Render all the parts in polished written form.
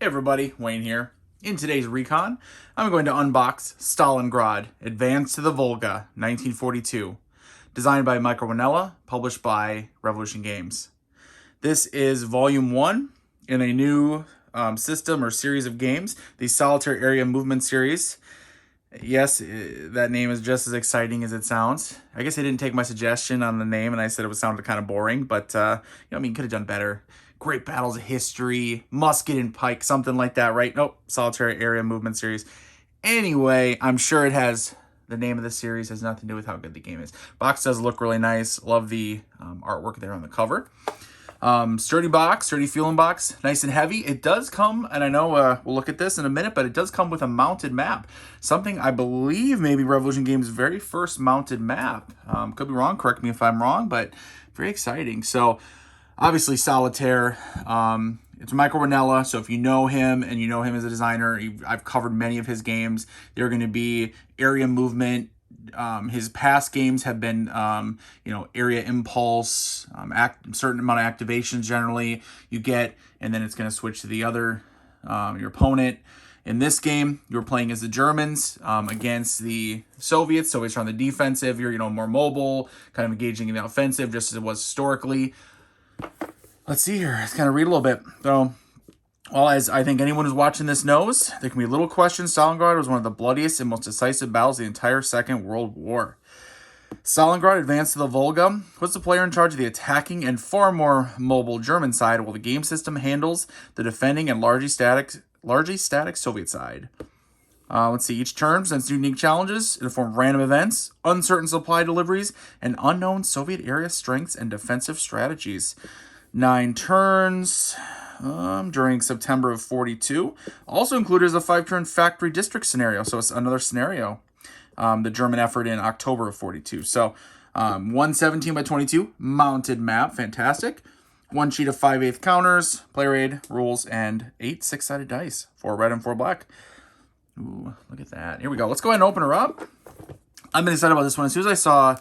everybody, Wayne here. In today's Recon, I'm going to unbox Stalingrad Advance to the Volga, 1942. Designed by Michael Rinella, published by Revolution Games. This is Volume 1 in a new system or series of games, the Solitaire Area Movement Series. Yes, that name is just as exciting as it sounds. I guess they didn't take my suggestion on the name, and I said it was sounded kind of boring, but could have done better. Great battles of history, musket and pike, something like that, right? Nope, Solitaire Area Movement Series. Anyway, I'm sure it has, the name of the series has nothing to do with how good the game is. Box does look really nice. Love the artwork there on the cover. Sturdy box, sturdy feeling box, nice and heavy. It does come, and I know we'll look at this in a minute, but it does come with a mounted map. Something I believe maybe Revolution Games' very first mounted map. Could be wrong, correct me if I'm wrong, but very exciting. So, obviously Solitaire, it's Michael Rinella, so if you know him and you know him as a designer, I've covered many of his games. They're going to be area movement. His past games have been, area impulse, certain amount of activations generally you get, and then it's going to switch to the other, your opponent. In this game, you're playing as the Germans against the Soviets. Soviets are on the defensive. You're, more mobile, kind of engaging in the offensive, just as it was historically. Let's see here. Let's kind of read a little bit. So, well, as I think anyone who's watching this knows, there can be little question. Stalingrad was one of the bloodiest and most decisive battles of the entire Second World War. Stalingrad advanced to the Volga, puts the player in charge of the attacking and far more mobile German side, while the game system handles the defending and largely static Soviet side. Let's see. Each turn presents unique challenges in the form of random events, uncertain supply deliveries, and unknown Soviet area strengths and defensive strategies. 9 turns during September of 42. Also included is a 5-turn factory district scenario. So it's another scenario. The German effort in October of 42. So 117 by 22 mounted map. Fantastic. 1 sheet of 5/8 counters, player aid, rules, and 8 6-sided dice. 4 red and 4 black. Ooh, look at that. Here we go. Let's go ahead and open her up. I've been excited about this one. As soon as I saw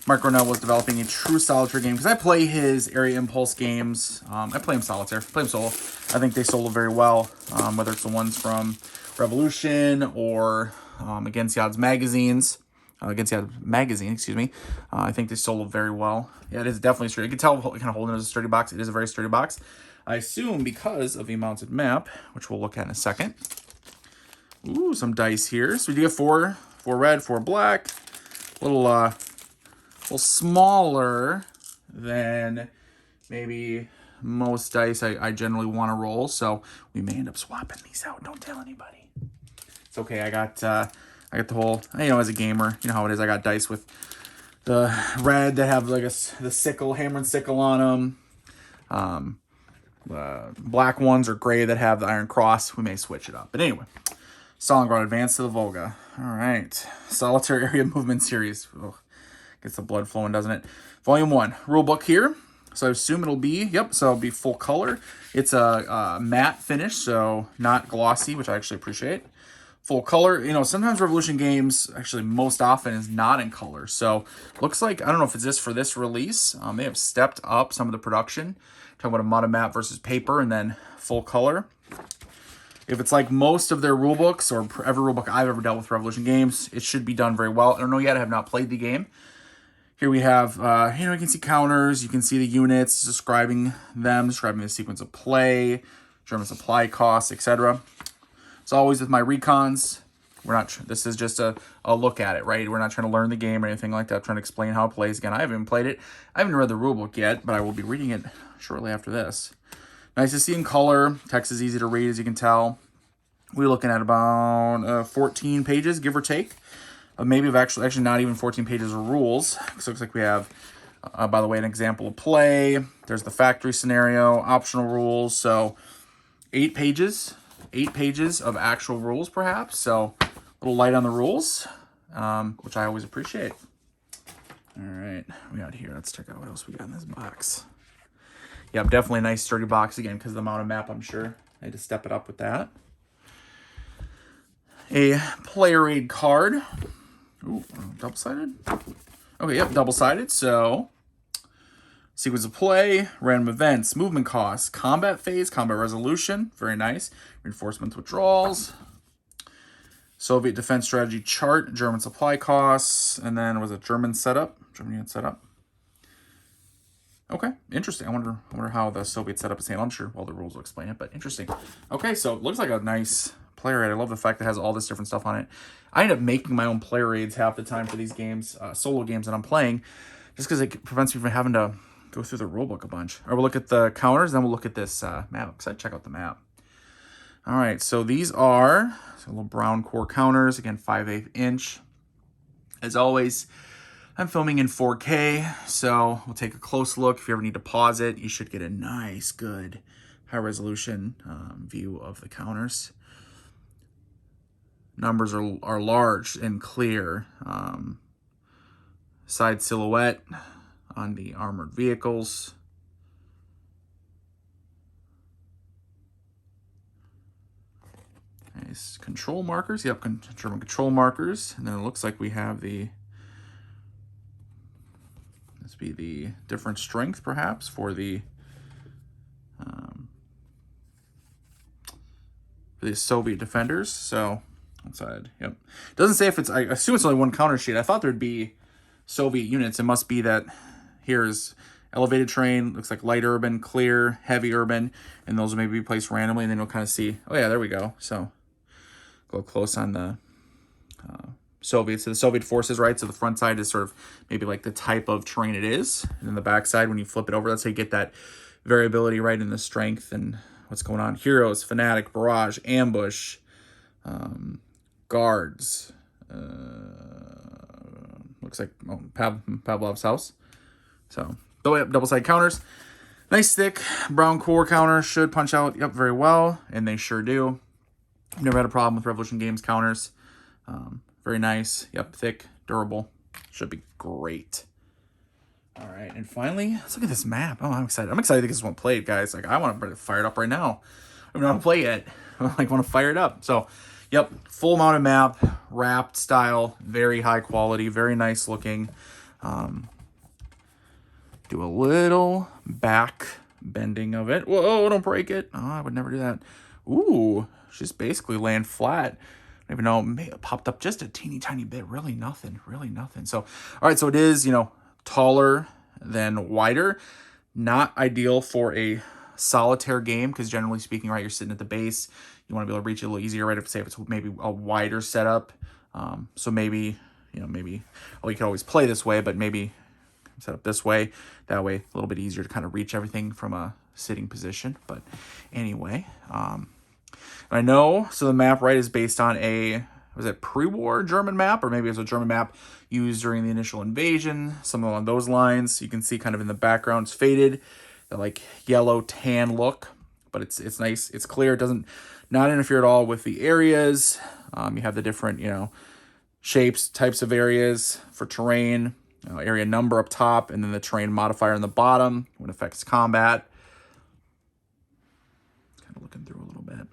Mark Rinella was developing a true solitaire game, because I play his Area Impulse games. I play him solitaire. Play him solo. I think they solo very well, whether it's the ones from Revolution or Against the Odds magazines. Against the Odds magazine, excuse me. I think they solo very well. Yeah, it is definitely sturdy. You can tell kind of holding it as a sturdy box. It is a very sturdy box. I assume because of the mounted map, which we'll look at in a second. Ooh, some dice here. So we do get 4 red, 4 black. A little smaller than maybe most dice I generally want to roll. So we may end up swapping these out. Don't tell anybody. It's okay. I got the whole, as a gamer, you know how it is. I got dice with the red that have like the sickle, hammer and sickle on them. Black ones or gray that have the iron cross. We may switch it up. But anyway. Stalingrad Advance to the Volga. All right. Solitaire Area Movement Series. Oh, gets the blood flowing, doesn't it? Volume 1. Rulebook here. So I assume it'll be, so it'll be full color. It's a matte finish, so not glossy, which I actually appreciate. Full color. Sometimes Revolution Games, actually most often, is not in color. So looks like, I don't know if it's just for this release. They have stepped up some of the production. Talking about a mono map versus paper and then full color. If it's like most of their rulebooks or every rulebook I've ever dealt with Revolution Games, it should be done very well. I don't know yet. I have not played the game. Here we have, you can see counters. You can see the units, describing the sequence of play, German supply costs, etc. As always with my recons, this is just a look at it, right? We're not trying to learn the game or anything like that. I'm trying to explain how it plays. Again, I haven't played it. I haven't read the rulebook yet, but I will be reading it shortly after this. Nice to see in color. Text is easy to read, as you can tell. We're looking at about 14 pages, give or take. Maybe of actually not even 14 pages of rules. So it looks like we have, by the way, an example of play. There's the factory scenario, optional rules. So 8 pages. 8 pages of actual rules, perhaps. So a little light on the rules, which I always appreciate. All right, we got here. Let's check out what else we got in this box. Yep, definitely a nice sturdy box again because of the amount of map, I'm sure. I had to step it up with that. A player aid card. Ooh, double-sided? Okay, yep, double-sided. So Sequence of play, random events, movement costs, combat phase, combat resolution, very nice. Reinforcement withdrawals, Soviet defense strategy chart, German supply costs, and then was it German setup? German unit setup. Okay, interesting. I wonder how the Soviet setup is handled. I'm sure all the rules will explain it, but interesting. Okay, so it looks like a nice player aid. I love the fact that it has all this different stuff on it. I end up making my own player aids half the time for these games, solo games that I'm playing, just because it prevents me from having to go through the rulebook a bunch. All right, we'll look at the counters, then we'll look at this map. I'm excited to check out the map. All right, so these are little brown core counters, again, 5/8 inch. As always, I'm filming in 4K, so we'll take a close look. If you ever need to pause it, you should get a nice, good, high-resolution view of the counters. Numbers are large and clear. Side silhouette on the armored vehicles. Nice control markers. Yep, German control markers. And then it looks like we have the... This be the different strength, perhaps, for the Soviet defenders. So, outside, yep. Doesn't say if it's... I assume it's only one counter sheet. I thought there'd be Soviet units. It must be that here's elevated terrain, looks like light urban, clear, heavy urban, and those will maybe be placed randomly, and then you'll kind of see... Oh, yeah, there we go. So, go close on the... Soviets. So the Soviet forces, right? So the front side is sort of maybe like the type of terrain it is. And then the back side, when you flip it over, that's how you get that variability, right, in the strength and what's going on. Heroes, Fanatic, Barrage, Ambush, Guards. Looks like Pavlov's house. So double-side counters. Nice thick brown core counter. Should punch out, yep, very well. And they sure do. I've never had a problem with Revolution Games counters. Very nice. Yep, thick, durable. Should be great. All right, and finally, let's look at this map. Oh, I'm excited. I'm excited to get this one played, guys. Like, I want to fire it up right now. I don't know how to play yet. I want to fire it up. So, yep, full mounted map, wrapped style, very high quality, very nice looking. Do a little back bending of it. Whoa, don't break it. Oh, I would never do that. Ooh, just basically laying flat. I don't even know, it popped up just a teeny tiny bit. Really nothing. So, all right, so it is, taller than wider. Not ideal for a solitaire game because generally speaking, right, you're sitting at the base. You want to be able to reach it a little easier, right? If it's maybe a wider setup. So maybe, maybe, well, you can always play this way, but maybe set up this way. That way, a little bit easier to kind of reach everything from a sitting position. But anyway, I know, so the map, right, is based on was it pre-war German map, or maybe it was a German map used during the initial invasion, something along those lines. You can see kind of in the background, it's faded, the like yellow tan look, but it's nice, it's clear, it doesn't not interfere at all with the areas. You have the different, shapes, types of areas for terrain, area number up top, and then the terrain modifier in the bottom when it affects combat. Kind of looking through a little bit.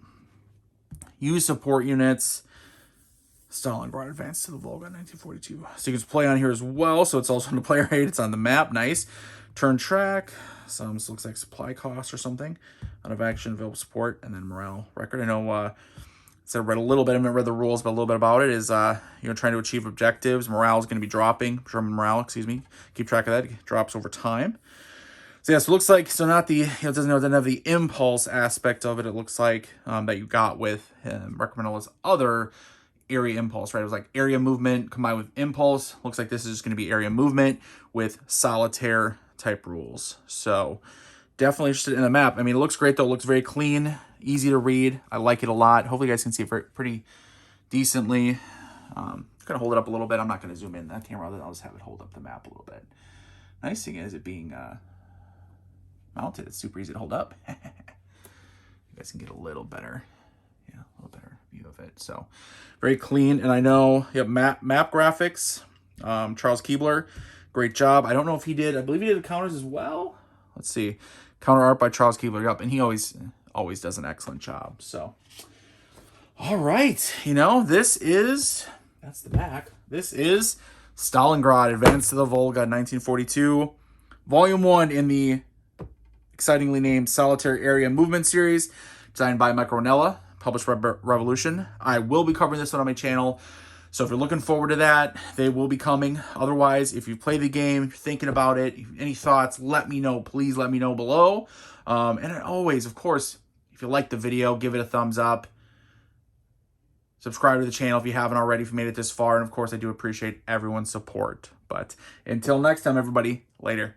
Use support units. Stalingrad Advance to the Volga, 1942. So you can play on here as well. So it's also on the player aid. It's on the map. Nice. Turn track. Some looks like supply costs or something. Out of action, available support, and then morale record. I know so I read a little bit. I haven't read the rules, but a little bit about it is trying to achieve objectives. Morale is going to be dropping. German morale, excuse me. Keep track of that. It drops over time. So yeah, so it looks like, so not the, it doesn't have the impulse aspect of it. It looks like that you got with Michael Rinella's other area impulse, right? It was like area movement combined with impulse. Looks like this is just going to be area movement with solitaire type rules. So definitely interested in the map. I mean, it looks great though. It looks very clean, easy to read. I like it a lot. Hopefully you guys can see it pretty decently. Gonna hold it up a little bit. I'm not going to zoom in that camera. I'll just have it hold up the map a little bit. Nice thing is it being mounted. It's super easy to hold up. You guys can get a little better, view of it. So very clean. And I know, map graphics. Charles Keebler, great job. I don't know if he did. I believe he did the counters as well. Let's see, counter art by Charles Keebler. Yep, and he always does an excellent job. So, all right, that's the back. This is Stalingrad Advance to the Volga, 1942. Volume 1 in the excitingly named Solitaire Area Movement Series, designed by Michael Rinella, published by Revolution. I will be covering this one on my channel, so if you're looking forward to that, they will be coming. Otherwise, if you play the game, if you're thinking about it, any thoughts, let me know. Please let me know below. And always, of course, if you like the video, give it a thumbs up. Subscribe to the channel if you haven't already, if you made it this far. And of course, I do appreciate everyone's support. But until next time, everybody, later.